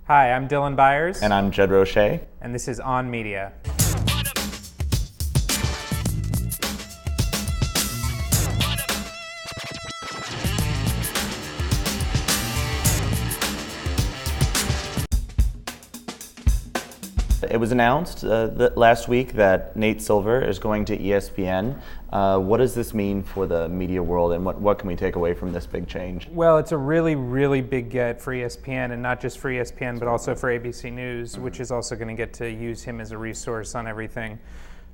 Hi, I'm Dylan Byers. And I'm Jedd Rosche. And this is On Media. It was announced last week that Nate Silver is going to ESPN. What does this mean for the media world, and what can we take away from this big change? Well, it's a really, really big get for ESPN, and not just for ESPN, but also for ABC News, which is also going to get to use him as a resource on everything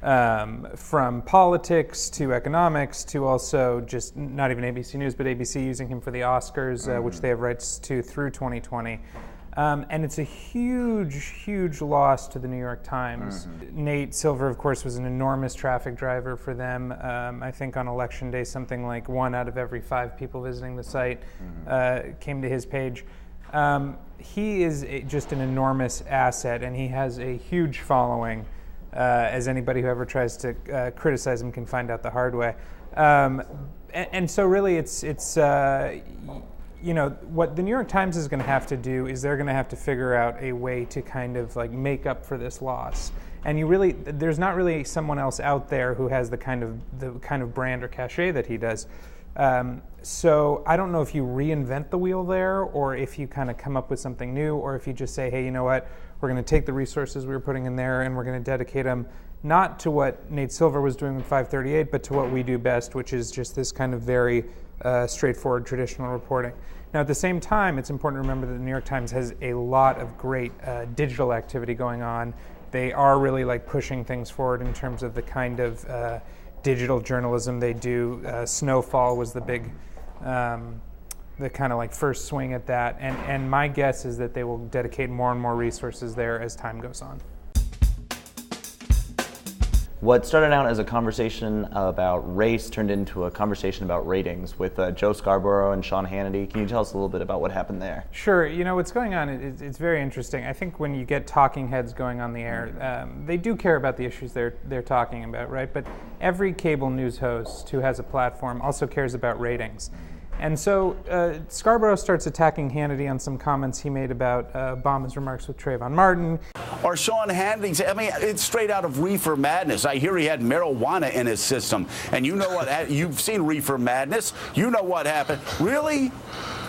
from politics to economics to also just not even ABC News, but ABC using him for the Oscars, which they have rights to through 2020. And it's a huge, huge loss to the New York Times. Nate Silver, of course, was an enormous traffic driver for them. I think on Election Day, something like 1 out of every 5 people visiting the site came to his page. He is just an enormous asset, and he has a huge following, as anybody who ever tries to criticize him can find out the hard way. And so really it's you know, what the New York Times is going to have to do is they're going to have to figure out a way to kind of like make up for this loss. And there's not really someone else out there who has the kind of brand or cachet that he does. So I don't know if you reinvent the wheel there, or if you kind of come up with something new, or if you just say, hey, you know what, we're going to take the resources we were putting in there and we're going to dedicate them not to what Nate Silver was doing with 538, but to what we do best, which is just this kind of very straightforward traditional reporting. Now, at the same time, it's important to remember that the New York Times has a lot of great digital activity going on. They are really like pushing things forward in terms of the kind of digital journalism they do. Snowfall was the big, the kind of like first swing at that. And my guess is that they will dedicate more and more resources there as time goes on. What started out as a conversation about race turned into a conversation about ratings with Joe Scarborough and Sean Hannity. Can you tell us a little bit about what happened there? Sure. You know, what's going on, it's very interesting. I think when you get talking heads going on the air, they do care about the issues they're talking about, right? But every cable news host who has a platform also cares about ratings. And so Scarborough starts attacking Hannity on some comments he made about Obama's remarks with Trayvon Martin. Or Sean Hannity, I mean, it's straight out of Reefer Madness. I hear he had marijuana in his system. And you know what, you've seen Reefer Madness. You know what happened. Really?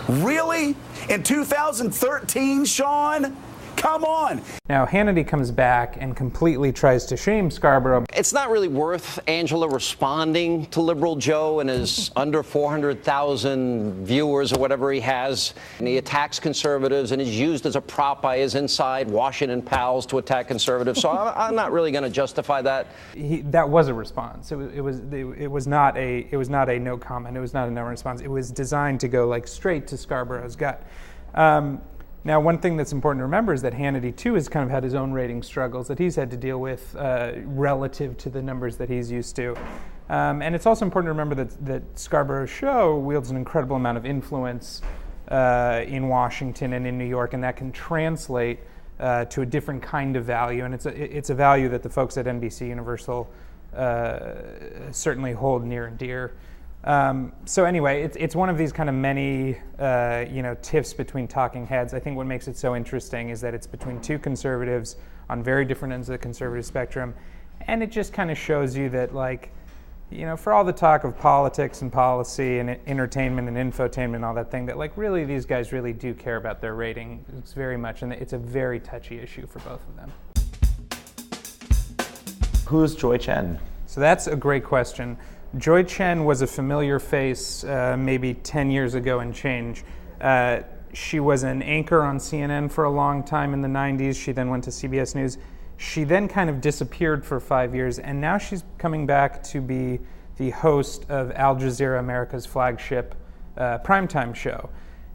Really? In 2013, Sean? Come on. Now, Hannity comes back and completely tries to shame Scarborough. It's not really worth Angela responding to Liberal Joe and his under 400,000 viewers or whatever he has. And he attacks conservatives and is used as a prop by his inside Washington pals to attack conservatives. So I'm not really going to justify that. That was a response. It was not a no comment. It was not a no response. It was designed to go like straight to Scarborough's gut. Now, one thing that's important to remember is that Hannity, too, has kind of had his own rating struggles that he's had to deal with relative to the numbers that he's used to. And it's also important to remember that Scarborough's show wields an incredible amount of influence in Washington and in New York, and that can translate to a different kind of value. And it's a value that the folks at NBC Universal certainly hold near and dear. So anyway, it's one of these kind of many, tiffs between talking heads. I think what makes it so interesting is that it's between two conservatives on very different ends of the conservative spectrum. And it just kind of shows you that, like, you know, for all the talk of politics and policy and entertainment and infotainment and all that thing, that, like, really these guys really do care about their ratings very much. And it's a very touchy issue for both of them. Who's Joie Chen? So that's a great question. Joie Chen was a familiar face maybe 10 years ago and change. She was an anchor on CNN for a long time in the 90s. She then went to CBS News. She then kind of disappeared for 5 years, and now she's coming back to be the host of Al Jazeera, America's flagship primetime show.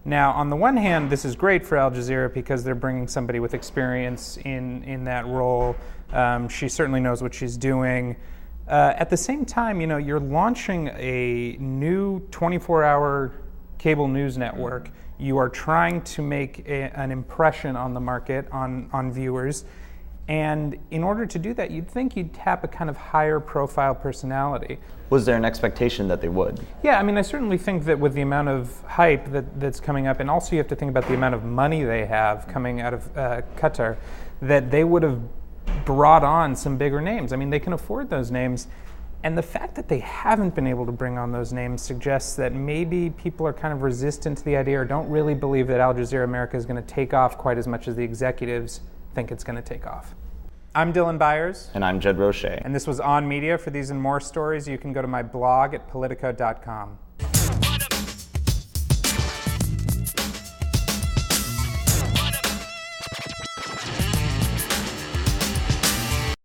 Now, on the one hand, this is great for Al Jazeera because they're bringing somebody with experience in that role. She certainly knows what she's doing. At the same time, you know, you're launching a new 24-hour cable news network. You are trying to make an impression on the market, on viewers. And in order to do that, you'd think you'd tap a kind of higher profile personality. Was there an expectation that they would? Yeah, I mean, I certainly think that with the amount of hype that's coming up, and also you have to think about the amount of money they have coming out of Qatar, that they would have brought on some bigger names. I mean, they can afford those names. And the fact that they haven't been able to bring on those names suggests that maybe people are kind of resistant to the idea or don't really believe that Al Jazeera America is going to take off quite as much as the executives think it's going to take off. I'm Dylan Byers. And I'm Jedd Rosche. And this was On Media. For these and more stories, you can go to my blog at politico.com.